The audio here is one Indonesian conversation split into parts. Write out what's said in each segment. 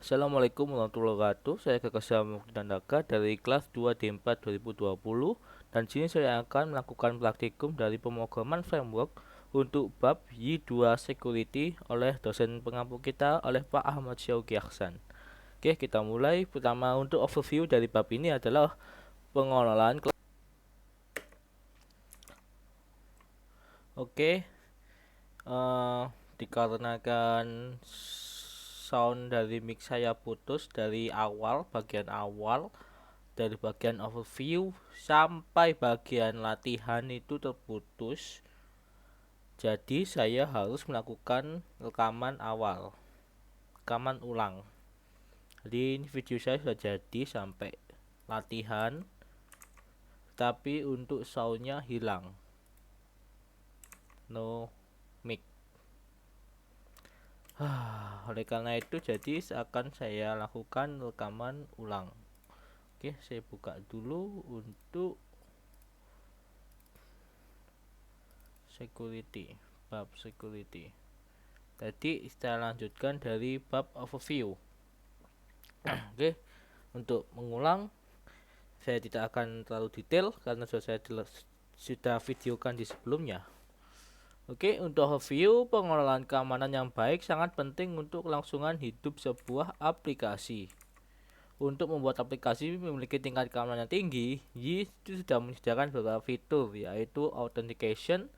Assalamualaikum warahmatullahi wabarakatuh. Saya Kakak Syamul Nandaka dari kelas 2D4 2020 dan sini saya akan melakukan praktikum dari pemrograman framework untuk bab Y2 Security oleh dosen pengampu kita oleh Pak Ahmad Syauqi Aksan. Oke, kita mulai. Pertama, untuk overview dari bab ini adalah pengelolaan kelas. Oke, dikarenakan sound dari mic saya putus dari bagian awal, dari bagian overview sampai bagian latihan itu terputus. Jadi saya harus melakukan rekaman ulang. Jadi ini video saya sudah jadi sampai latihan, tapi untuk soundnya hilang. No mic. Oleh karena itu jadi akan saya lakukan rekaman ulang. Oke, saya buka dulu untuk bab security. Tadi kita lanjutkan dari bab overview. Oke, untuk mengulang saya tidak akan terlalu detail karena sudah videokan di sebelumnya. Oke, untuk overview, pengelolaan keamanan yang baik sangat penting untuk kelangsungan hidup sebuah aplikasi. Untuk membuat aplikasi memiliki tingkat keamanan yang tinggi, Y itu sudah menyediakan beberapa fitur, yaitu authentication,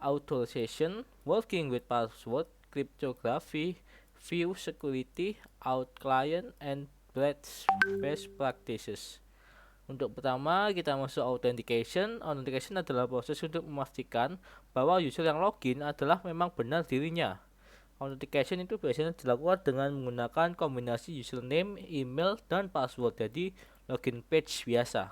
authorization, working with password, cryptography, view security, out client, and best practices. Untuk pertama, kita masuk authentication. Authentication adalah proses untuk memastikan bahwa user yang login adalah memang benar dirinya. Authentication itu biasanya dilakukan dengan menggunakan kombinasi username, email, dan password. Jadi login page biasa.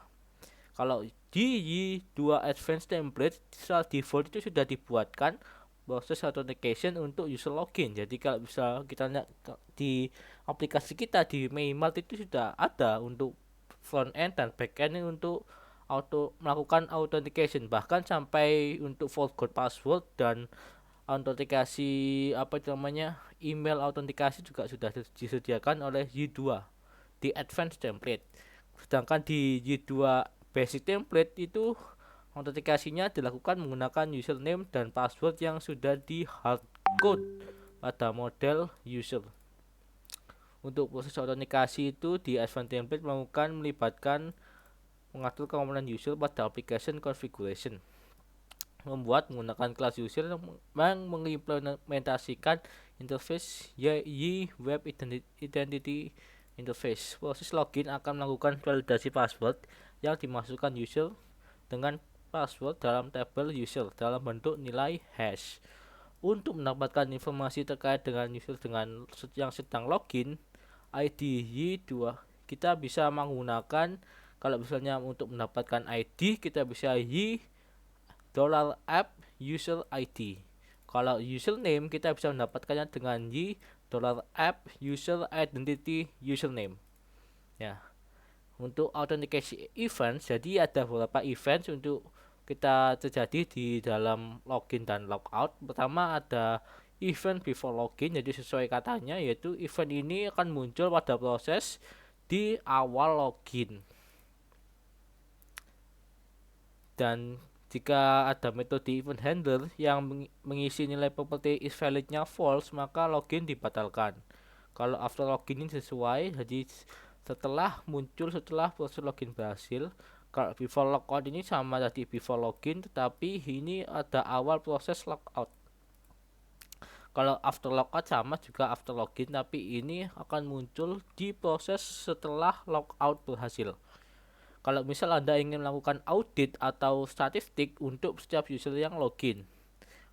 Kalau di Y2 Advanced Template secara default itu sudah dibuatkan proses authentication untuk user login. Jadi kalau bisa kita lihat di aplikasi kita di Mailmart itu sudah ada untuk front end dan back end untuk melakukan authentication, bahkan sampai untuk forgot password dan autentikasi email autentikasi juga sudah disediakan oleh Y2 di Advanced Template. Sedangkan di Y2 Basic Template itu autentikasinya dilakukan menggunakan username dan password yang sudah di hardcode pada model user. Untuk proses autentikasi itu di Advanced Template melibatkan mengatur keamanan user pada application configuration, membuat menggunakan kelas user yang mengimplementasikan interface Y Web Identity Interface. Proses login akan melakukan validasi password yang dimasukkan user dengan password dalam tabel user dalam bentuk nilai hash. Untuk mendapatkan informasi terkait dengan user yang sedang login, ID Y2 kita bisa menggunakan, kalau misalnya untuk mendapatkan ID kita bisa $app user ID. Kalau username kita bisa mendapatkannya dengan $app user identity username. Ya. Untuk authentication events, jadi ada beberapa events untuk kita terjadi di dalam login dan logout. Pertama ada event before login, jadi sesuai katanya yaitu event ini akan muncul pada proses di awal login. Dan jika ada metode event handler yang mengisi nilai property is validnya false, maka login dibatalkan. Kalau after login ini sesuai, jadi setelah proses login berhasil. Kalau before logout ini sama tadi before login, tetapi ini ada awal proses logout. Kalau after logout sama juga after login, tapi ini akan muncul di proses setelah logout berhasil. Kalau misal Anda ingin melakukan audit atau statistik untuk setiap user yang login,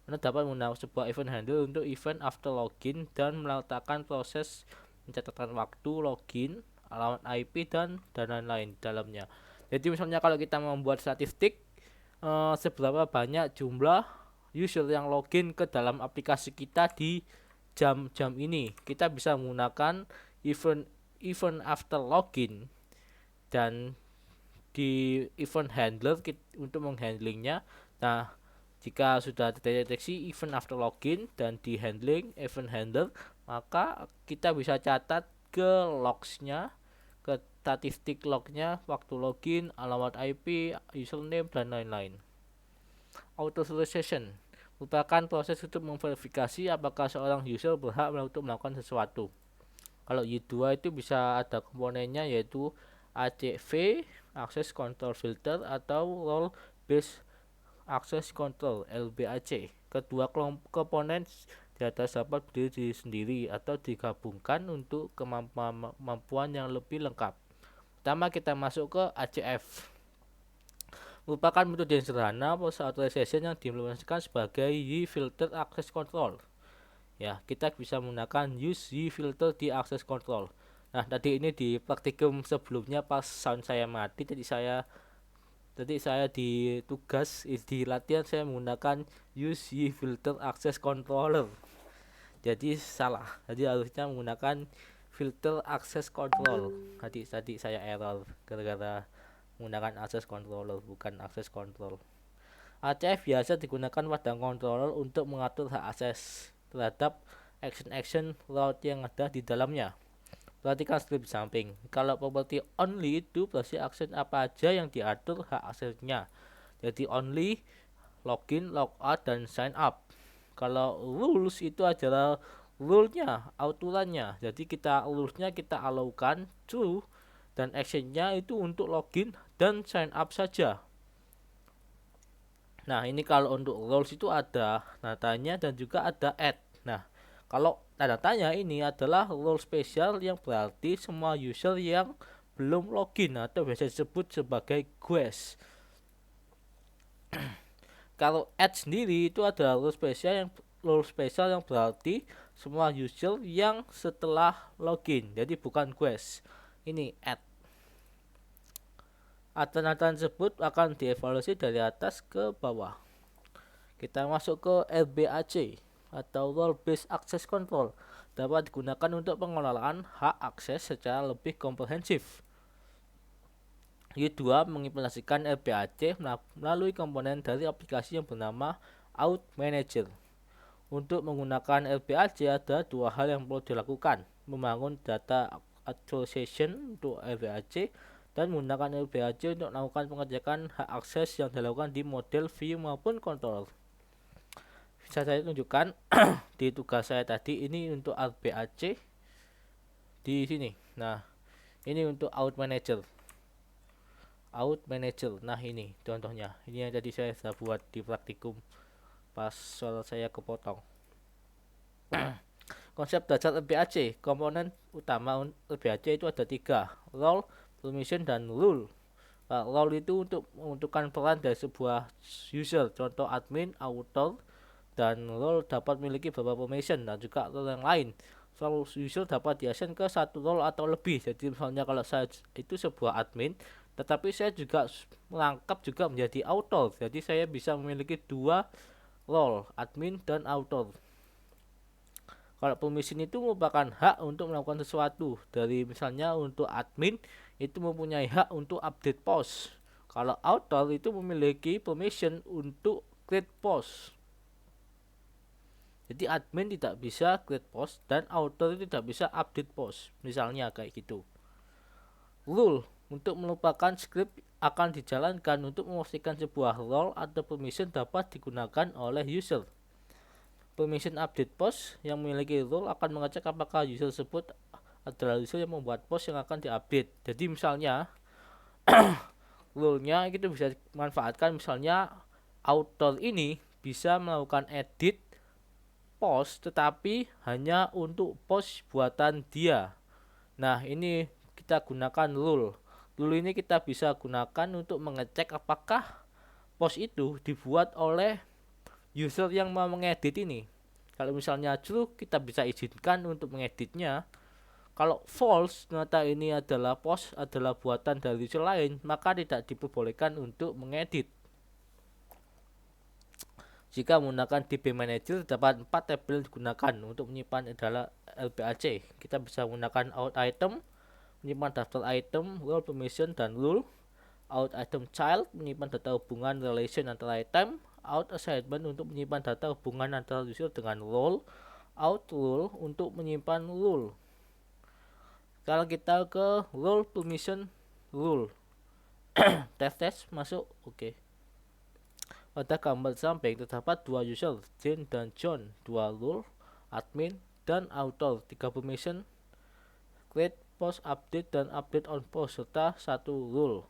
Anda dapat menggunakan sebuah event handler untuk event after login dan meletakkan proses pencatatan waktu login, alamat IP, dan lain-lain di dalamnya. Jadi misalnya kalau kita membuat statistik seberapa banyak jumlah user yang login ke dalam aplikasi kita di jam-jam ini, kita bisa menggunakan event after login, dan di event handler untuk menghandlingnya. Nah, jika sudah terdeteksi event after login dan di handling event handler, maka kita bisa catat ke logs-nya, ke statistik lognya, waktu login, alamat IP, username, dan lain-lain. Authorization merupakan proses untuk memverifikasi apakah seorang user berhak untuk melakukan sesuatu. Kalau Y2 itu bisa ada komponennya yaitu ACV, Access Control Filter, atau Role Based Access Control (LBAC). Kedua komponen di atas dapat berdiri sendiri atau digabungkan untuk kemampuan yang lebih lengkap. Pertama kita masuk ke ACF. Merupakan metode yang sederhana proses authorization yang diimplementasikan sebagai Y-filter access control. Ya, kita bisa menggunakan use Y-filter di access control. Nah, tadi ini di praktikum sebelumnya pas sound saya mati, Tadi saya di tugas di latihan saya menggunakan use Y-filter access controller. Jadi salah. Jadi harusnya menggunakan filter access control. Tadi saya error gara-gara menggunakan access controller bukan access control. ACF biasa digunakan pada controller untuk mengatur hak akses terhadap action route yang ada di dalamnya. Perhatikan strip di samping. Kalau property only itu berarti action apa aja yang diatur hak aksesnya. Jadi only, login, logout, dan sign up. Kalau rules itu adalah rule-nya, aturannya. Jadi rules-nya kita allow-kan true dan actionnya itu untuk login dan sign up saja. Nah, ini kalau untuk rules itu ada tanda tanya dan juga ada add. Nah, kalau tanda tanya ini adalah rule spesial yang berarti semua user yang belum login atau biasa disebut sebagai guest. Kalau add sendiri itu adalah rule spesial yang berarti semua user yang setelah login. Jadi bukan guest. Ini add. Aturan-aturan tersebut akan dievaluasi dari atas ke bawah. Kita masuk ke RBAC atau Role Based Access Control. Dapat digunakan untuk pengelolaan hak akses secara lebih komprehensif. Y2 mengimplementasikan RBAC melalui komponen dari aplikasi yang bernama Auth Manager. Untuk menggunakan RBAC ada dua hal yang perlu dilakukan: membangun data authorization untuk RBAC dan menggunakan RBAC untuk melakukan pengecekan hak akses yang dilakukan di model view maupun controller. Bisa saya tunjukkan di tugas saya tadi ini untuk RBAC di sini. Nah, ini untuk Auth Manager. Nah, ini contohnya. Ini yang tadi saya sudah buat di praktikum pas soal saya kepotong. Konsep dasar RBAC, komponen utama RBAC itu ada 3: role, permission, dan rule. Role itu untuk menentukan peran dari sebuah user, contoh admin, author, dan role dapat memiliki beberapa permission dan juga role yang lain. User dapat diassign ke satu role atau lebih. Jadi misalnya kalau saya itu sebuah admin, tetapi saya juga merangkap juga menjadi author. Jadi saya bisa memiliki dua role, admin dan author. Kalau permission itu merupakan hak untuk melakukan sesuatu. Dari misalnya untuk admin itu mempunyai hak untuk update post. Kalau author itu memiliki permission untuk create post. Jadi admin tidak bisa create post dan author tidak bisa update post. Misalnya kayak gitu. Rule untuk melupakan script akan dijalankan untuk memastikan sebuah role atau permission dapat digunakan oleh user. Permission update post yang memiliki role akan mengecek apakah user tersebut adalah user yang membuat post yang akan diupdate. Jadi misalnya rule-nya itu bisa dimanfaatkan, misalnya author ini bisa melakukan edit post tetapi hanya untuk post buatan dia. Nah, ini kita gunakan rule. Rule ini kita bisa gunakan untuk mengecek apakah post itu dibuat oleh user yang mau mengedit ini. Kalau misalnya true, kita bisa izinkan untuk mengeditnya. Kalau false, ternyata ini adalah post adalah buatan dari user lain, maka tidak diperbolehkan untuk mengedit. Jika menggunakan DB Manager, dapat 4 tabel digunakan untuk menyimpan adalah RBAC. Kita bisa menggunakan out item, menyimpan daftar item, role, permission, dan rule. Out item child, menyimpan data hubungan relation antara item. Out assignment untuk menyimpan data hubungan antara user dengan role. Out rule untuk menyimpan rule. Sekarang kita ke role permission rule. Tes masuk, oke. Pada gambar samping terdapat dua user, Jane dan John, dua role, admin dan author, tiga permission, create post, update dan update on post, serta satu role.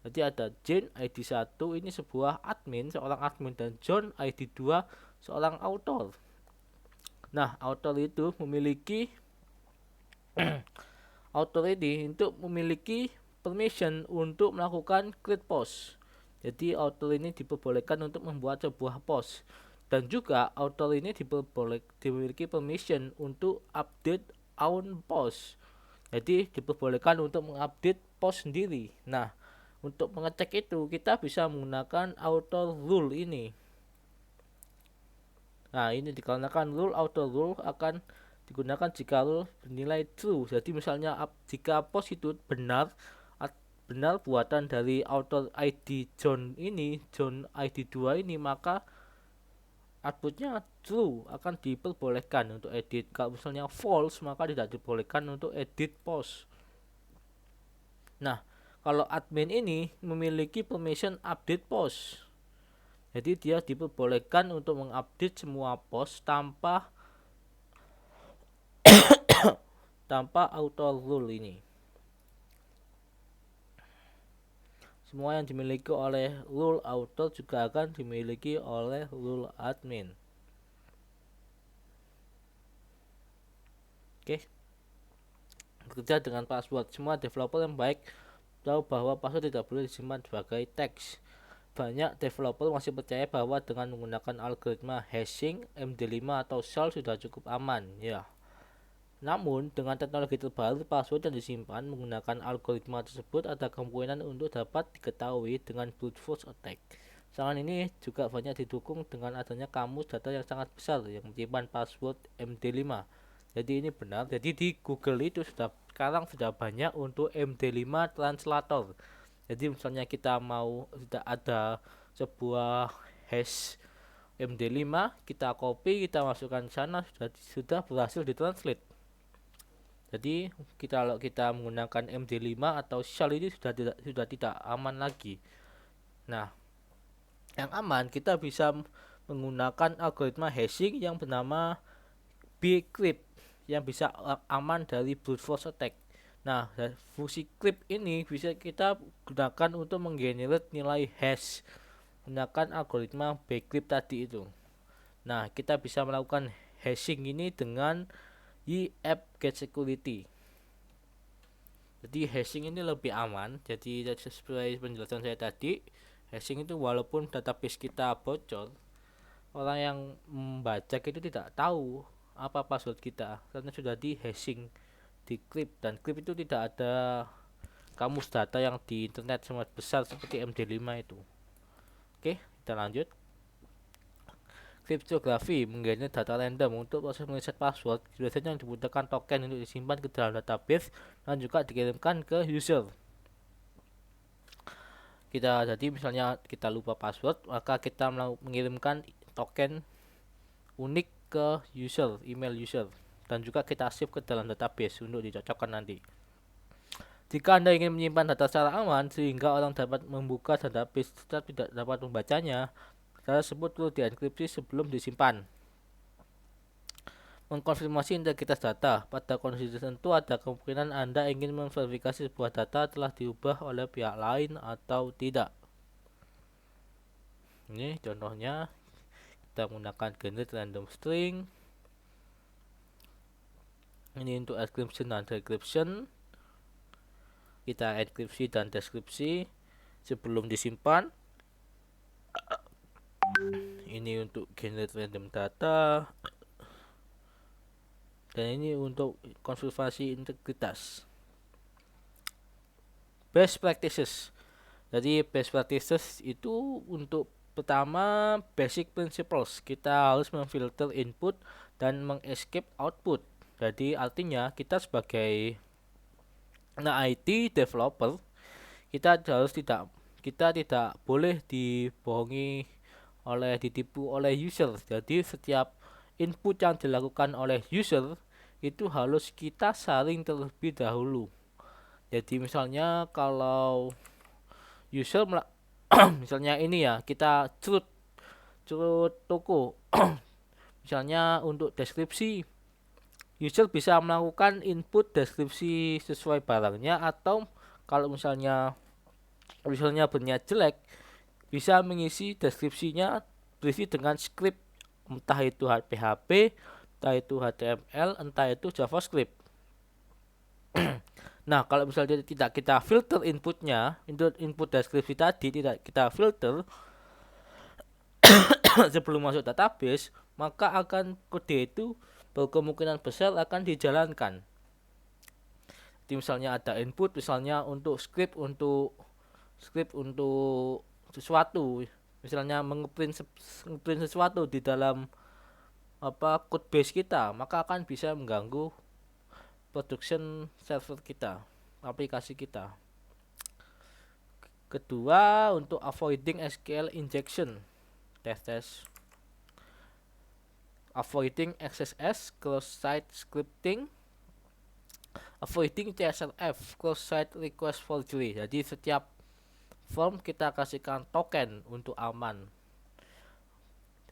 Jadi ada Jane ID 1 ini sebuah admin, seorang admin, dan John ID 2 seorang author. Nah, author itu memiliki author ini untuk memiliki permission untuk melakukan create post. Jadi author ini diperbolehkan untuk membuat sebuah post, dan juga author ini dimiliki permission untuk update on post. Jadi diperbolehkan untuk mengupdate post sendiri. Nah, untuk mengecek itu kita bisa menggunakan author rule ini. Nah, ini dikarenakan rule author rule akan digunakan jika rule bernilai true. Jadi misalnya jika post itu benar buatan dari author ID John ini, John ID 2 ini, maka outputnya true, akan diperbolehkan untuk edit. Kalau misalnya false, maka tidak diperbolehkan untuk edit post. Nah, kalau admin ini memiliki permission update post. Jadi dia diperbolehkan untuk mengupdate semua post tanpa auto rule ini. Semua yang dimiliki oleh rule author juga akan dimiliki oleh rule admin. Oke. Bekerja dengan password. Semua developer yang baik tahu bahwa password tidak boleh disimpan sebagai teks. Banyak developer masih percaya bahwa dengan menggunakan algoritma hashing, MD5 atau shell sudah cukup aman, ya. Namun, dengan teknologi terbaru, password yang disimpan menggunakan algoritma tersebut ada kemungkinan untuk dapat diketahui dengan brute force attack. Serangan ini juga banyak didukung dengan adanya kamus data yang sangat besar yang menyimpan password MD5. Jadi ini benar. Jadi di Google itu sekarang sudah banyak untuk MD5 translator. Jadi misalnya kita mau tidak ada sebuah hash MD5, kita copy, kita masukkan sana, sudah berhasil ditranslate. Jadi kalau kita menggunakan MD5 atau shell ini sudah tidak aman lagi. Nah, yang aman kita bisa menggunakan algoritma hashing yang bernama bcrypt yang bisa aman dari brute force attack. Nah, fungsi crypt ini bisa kita gunakan untuk menggenerate nilai hash menggunakan algoritma bcrypt tadi itu. Nah, kita bisa melakukan hashing ini dengan app-get-security. Jadi hashing ini lebih aman. Jadi sesuai penjelasan saya tadi, hashing itu walaupun database kita bocor, orang yang membaca itu tidak tahu apa password kita karena sudah di hashing, di crypt, dan crypt itu tidak ada kamus data yang di internet sangat besar seperti MD5 itu. Oke, kita lanjut. Kriptografi menggenerate data random untuk proses mereset password. Biasanya yang dibutuhkan token untuk disimpan ke dalam database dan juga dikirimkan ke user. Jadi misalnya kita lupa password, maka kita mengirimkan token unik ke user, email user, dan juga kita save ke dalam database untuk dicocokkan nanti. Jika Anda ingin menyimpan data secara aman sehingga orang dapat membuka database tetapi tidak dapat membacanya, data tersebut perlu dienkripsi sebelum disimpan. Mengkonfirmasi integritas data. Pada kondisi tertentu ada kemungkinan Anda ingin memverifikasi sebuah data telah diubah oleh pihak lain atau tidak. Ini contohnya, kita menggunakan generate random string. Ini untuk encryption dan decryption. Kita enkripsi dan deskripsi sebelum disimpan. Ini untuk generate random data, dan ini untuk konfirmasi integritas. Best practices. Jadi best practices itu untuk pertama basic principles. Kita harus memfilter input dan mengescape output. Jadi artinya kita sebagai IT developer, kita tidak boleh ditipu oleh user. Jadi setiap input yang dilakukan oleh user itu harus kita saring terlebih dahulu. Jadi misalnya kalau user misalnya ini ya, kita curut toko. Misalnya untuk deskripsi, user bisa melakukan input deskripsi sesuai barangnya, atau kalau misalnya berniat jelek, bisa mengisi deskripsinya berisi dengan script, entah itu PHP, entah itu HTML, entah itu JavaScript. Nah, kalau misalnya tidak kita filter inputnya, input deskripsi tadi tidak kita filter sebelum masuk database, maka akan kode itu berkemungkinan besar akan dijalankan. Jadi misalnya ada input, misalnya untuk script untuk sesuatu, misalnya ngeprint sesuatu di dalam code base kita, maka akan bisa mengganggu production server kita, aplikasi kita. Kedua, untuk avoiding SQL injection, avoiding XSS, cross-site scripting, avoiding CSRF, cross-site request forgery. Jadi setiap form kita kasihkan token untuk aman.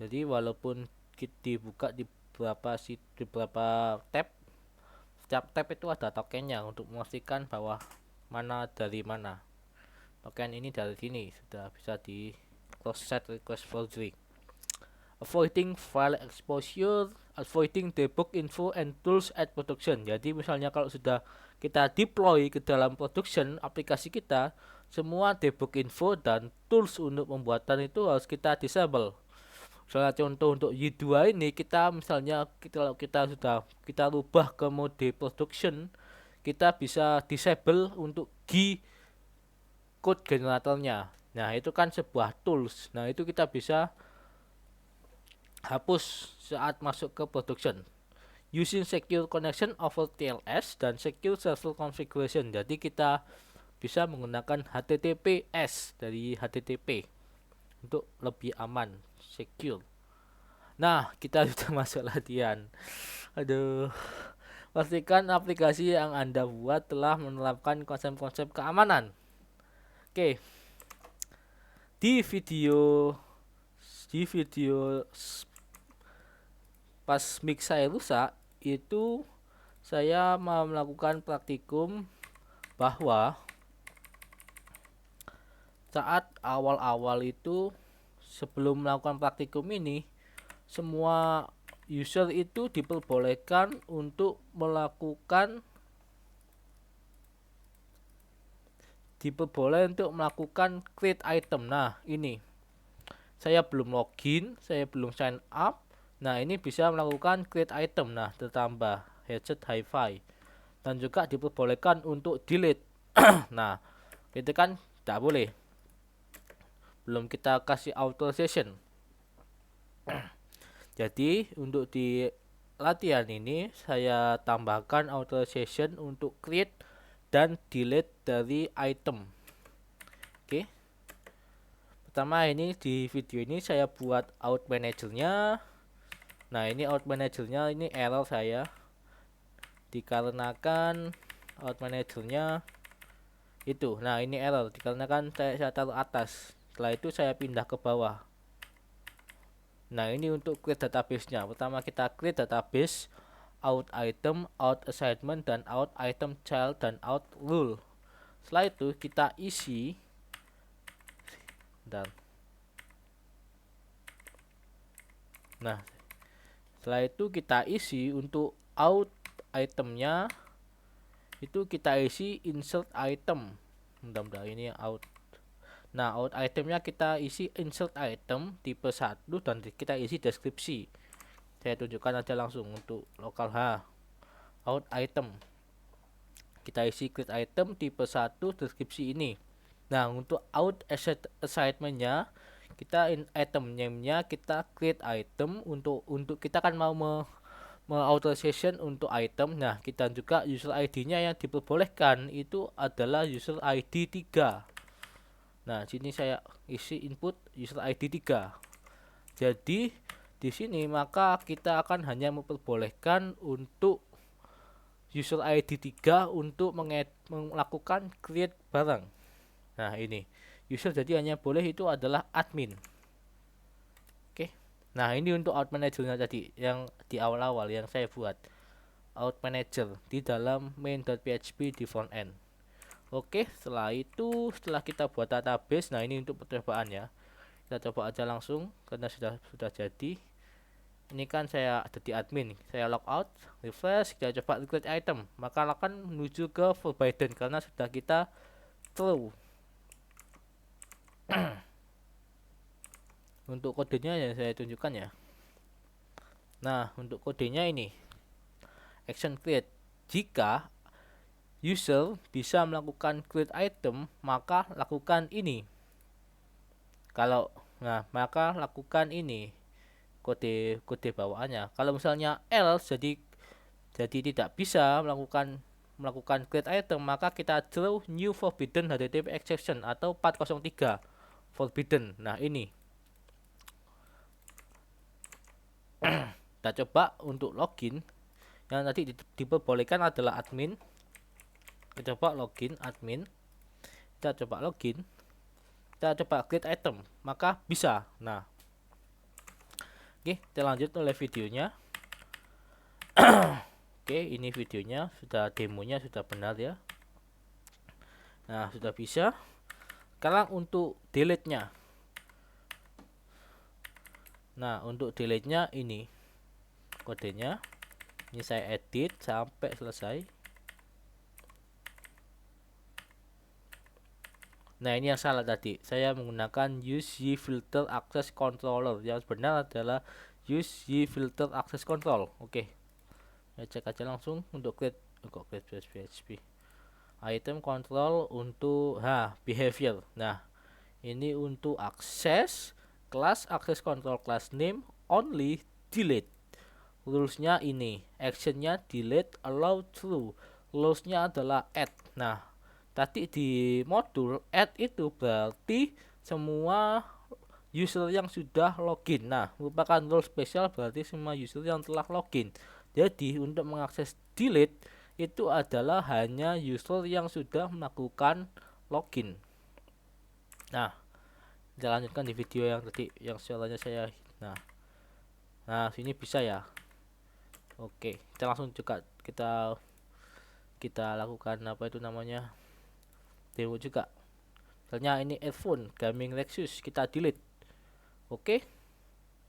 Jadi walaupun kita dibuka di beberapa tab, setiap tab itu ada tokennya untuk memastikan bahwa mana dari mana. Token ini dari sini sudah bisa di cross-site request forgery. Avoiding file exposure, avoiding debug info and tools at production. Jadi misalnya kalau sudah kita deploy ke dalam production aplikasi kita, semua debug info dan tools untuk pembuatan itu harus kita disable. Misalnya contoh untuk Y2 ini, kita misalnya kalau kita sudah kita rubah ke mode production, kita bisa disable untuk G code generatornya. Nah, itu kan sebuah tools. Nah, itu kita bisa hapus saat masuk ke production. Using secure connection over TLS dan secure server configuration. Jadi kita bisa menggunakan HTTPS dari HTTP untuk lebih aman, secure. Nah, kita sudah masuk latihan. Aduh. Pastikan aplikasi yang Anda buat telah menerapkan konsep-konsep keamanan. Oke. Di video pas mic saya rusak, itu saya mau melakukan praktikum bahwa saat awal-awal itu, sebelum melakukan praktikum ini, semua user itu diperbolehkan untuk melakukan create item. Nah, ini saya belum login, saya belum sign up. Nah, ini bisa melakukan create item. Nah, tertambah headset hi-fi, dan juga diperbolehkan untuk delete. Nah, itu kan tidak boleh, belum kita kasih authorization. Jadi untuk di latihan ini saya tambahkan authorization untuk create dan delete dari item. Oke. Pertama, ini di video ini saya buat out managernya. Nah, ini out managernya, ini error saya dikarenakan out managernya itu. Nah, ini error dikarenakan saya taruh atas. Setelah itu saya pindah ke bawah. Nah, ini untuk create database-nya. Pertama kita create database, out item, out assignment, dan out item child, dan out rule. Setelah itu kita isi, dan nah, setelah itu kita isi untuk out itemnya, itu kita isi insert item. Mudah-mudahan ini out. Nah, out itemnya kita isi insert item tipe 1, dan kita isi deskripsi. Saya tunjukkan aja langsung untuk lokal out item. Kita isi create item tipe 1 deskripsi ini. Nah, untuk out assignment-nya, kita item name-nya kita create item. Untuk kita kan mau authorization untuk item. Nah, kita juga user ID-nya yang diperbolehkan itu adalah user ID 3. Nah, sini saya isi input user ID 3. Jadi di sini maka kita akan hanya memperbolehkan untuk user ID 3 untuk melakukan create barang. Nah ini user jadi hanya boleh itu adalah admin. Oke. Nah ini untuk out managernya tadi yang di awal-awal yang saya buat out manager di dalam main.php di front end. Oke, setelah itu setelah kita buat database, nah ini untuk percobaan ya. Kita coba aja langsung karena sudah jadi. Ini kan saya ada di admin, saya logout, refresh, kita coba create item, maka akan menuju ke forbidden karena sudah kita true. Untuk kodenya yang saya tunjukkan ya. Nah, untuk kodenya ini action create. Jika user bisa melakukan create item, maka lakukan ini. Maka lakukan ini kode bawaannya. Kalau misalnya else jadi tidak bisa melakukan create item, maka kita throw new forbidden HTTP exception atau 403 forbidden. Nah ini kita coba untuk login. Yang tadi diperbolehkan adalah admin. Kita coba login admin. Kita coba login. Kita coba create item, maka bisa. Nah, oke, kita lanjut oleh videonya. Oke, ini videonya sudah, demonya sudah benar ya. Nah, sudah bisa. Sekarang untuk delete-nya. Nah, untuk delete-nya ini kodenya. Ini saya edit sampai selesai. Nah, ini yang salah tadi. Saya menggunakan use filter access controller. Yang benar adalah use filter access control. Oke. Saya cek aja langsung untuk create PHP. Item control untuk behavior. Nah, ini untuk akses class access control class name only delete. Rulesnya ini, actionnya delete, allow true. Rulesnya adalah add. Nah, tadi di modul add itu berarti semua user yang sudah login. Nah, merupakan rule spesial berarti semua user yang telah login. Jadi untuk mengakses delete itu adalah hanya user yang sudah melakukan login. Nah, kita lanjutkan di video yang tadi yang suaranya saya. Nah sini bisa ya. Oke, kita langsung juga kita lakukan apa itu namanya demo juga. Misalnya ini earphone gaming Lexus, kita delete. Oke.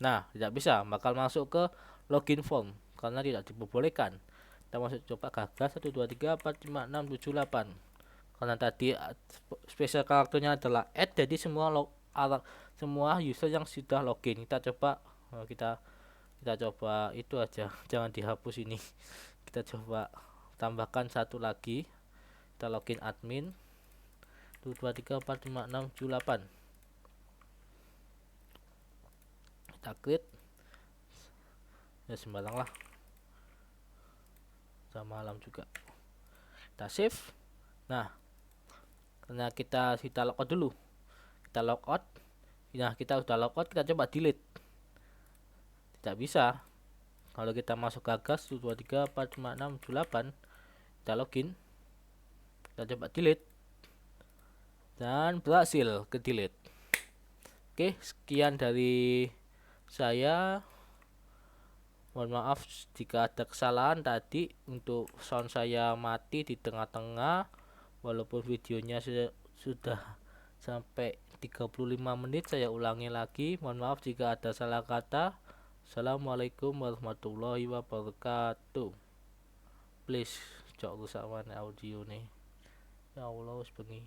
Nah, tidak bisa, bakal masuk ke login form karena tidak diperbolehkan. Kita masuk coba gagas 1 2 3 4 5 6 7 8. Karena tadi spesial karakternya adalah add, jadi semua user yang sudah login. Kita coba kita coba itu aja, jangan dihapus ini. Kita coba tambahkan satu lagi. Kita login admin 1 2 3 4 5 6 7 8. Kita create ya, sembarang lah, sama malam juga. Kita save. Nah, karena kita logout dulu, kita logout. Nah, kita udah logout, kita coba delete. Tidak bisa. Kalau kita masuk gagas 1 2 3 4 5 6 7 8, kita login, kita coba delete, dan berhasil ke delete. Oke, sekian dari saya. Mohon maaf jika ada kesalahan tadi. Untuk sound saya mati di tengah-tengah, walaupun videonya sudah sampai 35 menit. Saya ulangi lagi, mohon maaf jika ada salah kata. Assalamualaikum warahmatullahi wabarakatuh. Please cok rusak mana audio nih, ya Allah, sebengi.